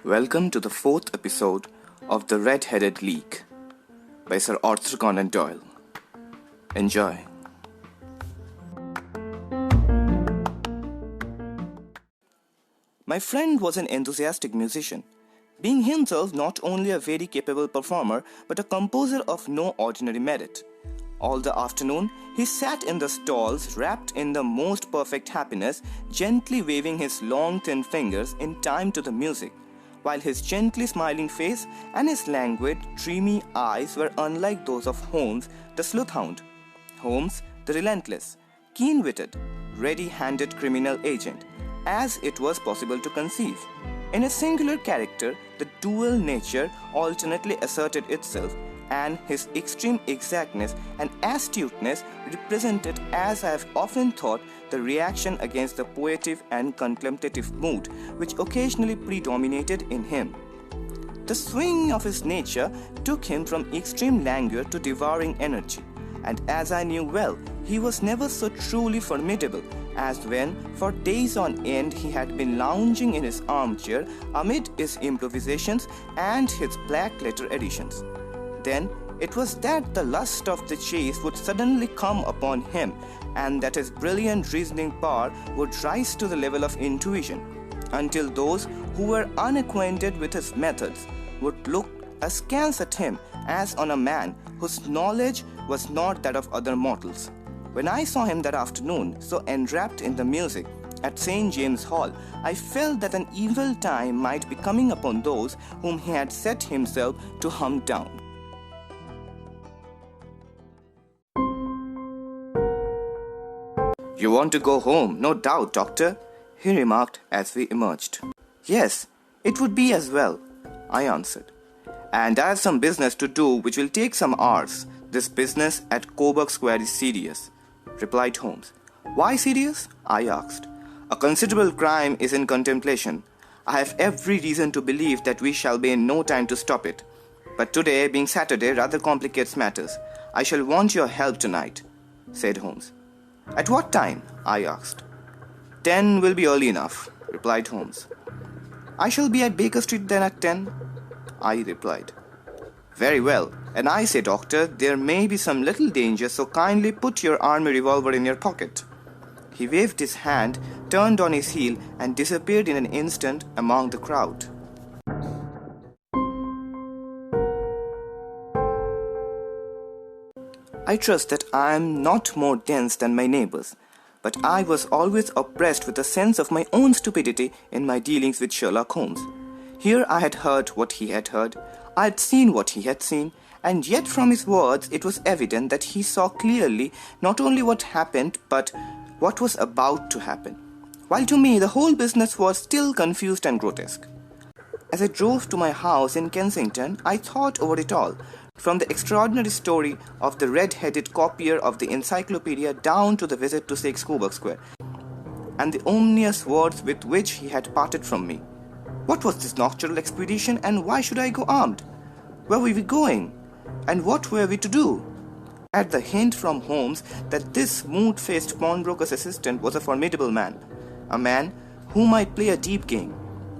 Welcome to the fourth episode of The Red-Headed Leak by Sir Arthur Conan Doyle. Enjoy. My friend was an enthusiastic musician, being himself not only a very capable performer but a composer of no ordinary merit. All the afternoon, he sat in the stalls wrapped in the most perfect happiness, gently waving his long thin fingers in time to the music, while his gently smiling face and his languid, dreamy eyes were unlike those of Holmes, the sleuth-hound. Holmes, the relentless, keen-witted, ready-handed criminal agent, as it was possible to conceive. In a singular character, the dual nature alternately asserted itself, and his extreme exactness and astuteness represented, as I have often thought, the reaction against the poetic and contemplative mood which occasionally predominated in him. The swing of his nature took him from extreme languor to devouring energy, and as I knew well, he was never so truly formidable as when, for days on end, he had been lounging in his armchair amid his improvisations and his black-letter editions. Then it was that the lust of the chase would suddenly come upon him, and that his brilliant reasoning power would rise to the level of intuition, until those who were unacquainted with his methods would look askance at him as on a man whose knowledge was not that of other mortals. When I saw him that afternoon, so enwrapped in the music, at St. James' Hall, I felt that an evil time might be coming upon those whom he had set himself to hunt down. "You want to go home, no doubt, Doctor," he remarked as we emerged. "Yes, it would be as well," I answered. "And I have some business to do which will take some hours. This business at Coburg Square is serious," replied Holmes. "Why serious?" I asked. "A considerable crime is in contemplation. I have every reason to believe that we shall be in no time to stop it. But today, being Saturday, rather complicates matters. I shall want your help tonight," said Holmes. "At what time?" I asked. 10 will be early enough," replied Holmes. "I shall be at Baker Street then at 10, I replied. "Very well. And I say, Doctor, there may be some little danger, so kindly put your army revolver in your pocket." He waved his hand, turned on his heel, and disappeared in an instant among the crowd. I trust that I am not more dense than my neighbors, but I was always oppressed with a sense of my own stupidity in my dealings with Sherlock Holmes. Here I had heard what he had heard, I had seen what he had seen, and yet from his words it was evident that he saw clearly not only what happened, but what was about to happen, while to me the whole business was still confused and grotesque. As I drove to my house in Kensington, I thought over it all, from the extraordinary story of the red-headed copier of the encyclopedia down to the visit to Coburg Square, and the ominous words with which he had parted from me. What was this nocturnal expedition, and why should I go armed? Where were we going, and what were we to do? At the hint from Holmes that this smooth-faced pawnbroker's assistant was a formidable man, a man who might play a deep game,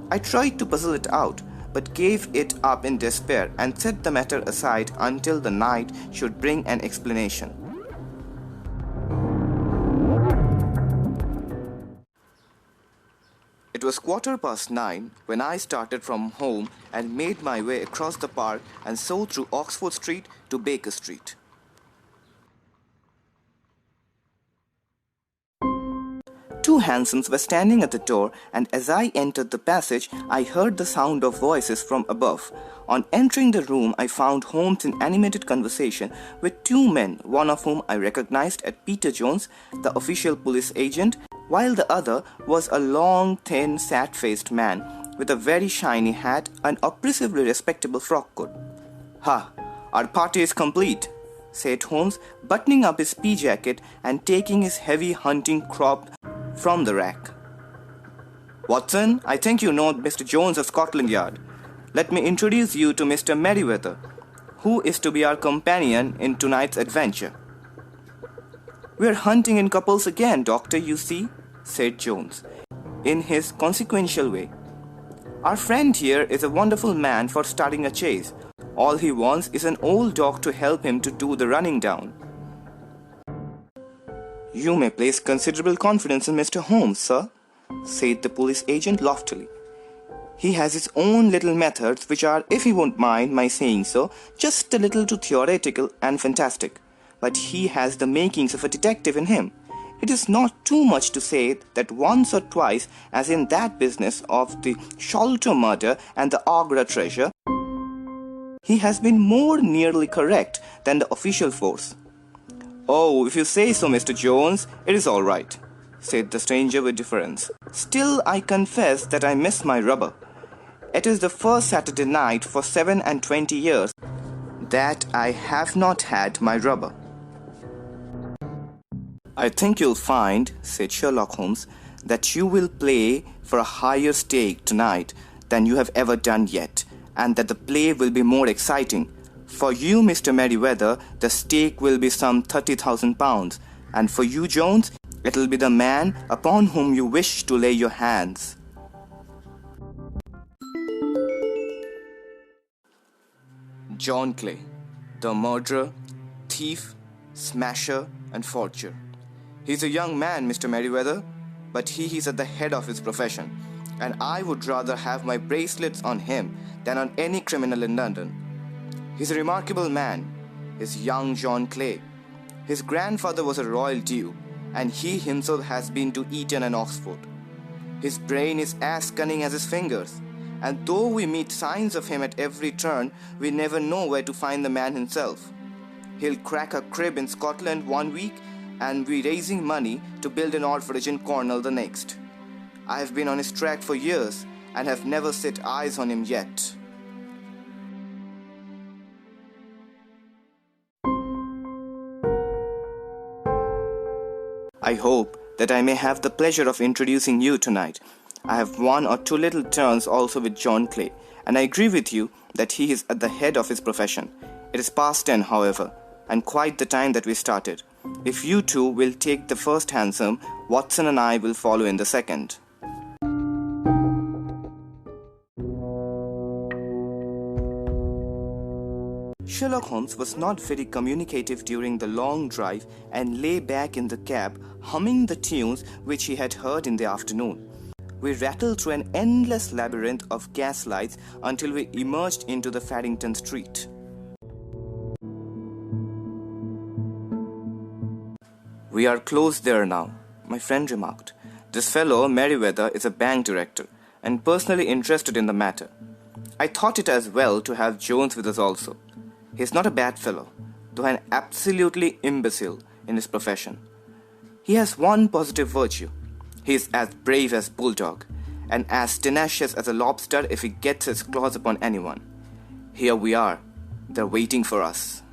I tried to puzzle it out, but gave it up in despair and set the matter aside until the night should bring an explanation. It was 9:15 when I started from home and made my way across the park and so through Oxford Street to Baker Street. Two hansoms were standing at the door, and as I entered the passage, I heard the sound of voices from above. On entering the room, I found Holmes in animated conversation with two men, one of whom I recognized as Peter Jones, the official police agent, while the other was a long, thin, sad-faced man with a very shiny hat and oppressively respectable frock coat. "Ha! Our party is complete," said Holmes, buttoning up his pea jacket and taking his heavy hunting crop from the rack. "Watson, I think you know Mr. Jones of Scotland Yard. Let me introduce you to Mr. Merriweather, who is to be our companion in tonight's adventure." "We're hunting in couples again, Doctor, you see," said Jones, in his consequential way. "Our friend here is a wonderful man for starting a chase. All he wants is an old dog to help him to do the running down." "You may place considerable confidence in Mr. Holmes, sir," said the police agent loftily. "He has his own little methods which are, if you won't mind my saying so, just a little too theoretical and fantastic. But he has the makings of a detective in him. It is not too much to say that once or twice, as in that business of the Sholto murder and the Agra treasure, he has been more nearly correct than the official force." "Oh, if you say so, Mr. Jones, it is all right," said the stranger with deference. "Still, I confess that I miss my rubber. It is the first Saturday night for 27 years that I have not had my rubber." "I think you'll find," said Sherlock Holmes, "that you will play for a higher stake tonight than you have ever done yet, and that the play will be more exciting. For you, Mr. Merryweather, the stake will be some £30,000, and for you, Jones, it'll be the man upon whom you wish to lay your hands." John Clay, the murderer, thief, smasher, and forger. He's a young man, Mr. Merryweather, but he is at the head of his profession, and I would rather have my bracelets on him than on any criminal in London. He's a remarkable man, is young John Clay. His grandfather was a royal duke, and he himself has been to Eton and Oxford. His brain is as cunning as his fingers, and though we meet signs of him at every turn, we never know where to find the man himself. He'll crack a crib in Scotland one week and be raising money to build an orphanage in Cornwall the next. I have been on his track for years and have never set eyes on him yet. I hope that I may have the pleasure of introducing you tonight. I have one or two little turns also with John Clay, and I agree with you that he is at the head of his profession. It is past 10, however, and quite the time that we started. If you two will take the first hansom, Watson and I will follow in the second. Sherlock Holmes was not very communicative during the long drive and lay back in the cab humming the tunes which he had heard in the afternoon. We rattled through an endless labyrinth of gaslights until we emerged into the Farrington Street. "We are close there now," my friend remarked. "This fellow, Merryweather, is a bank director and personally interested in the matter. I thought it as well to have Jones with us also. He is not a bad fellow, though an absolutely imbecile in his profession. He has one positive virtue. He is as brave as bulldog, and as tenacious as a lobster if he gets his claws upon anyone. Here we are. They're waiting for us."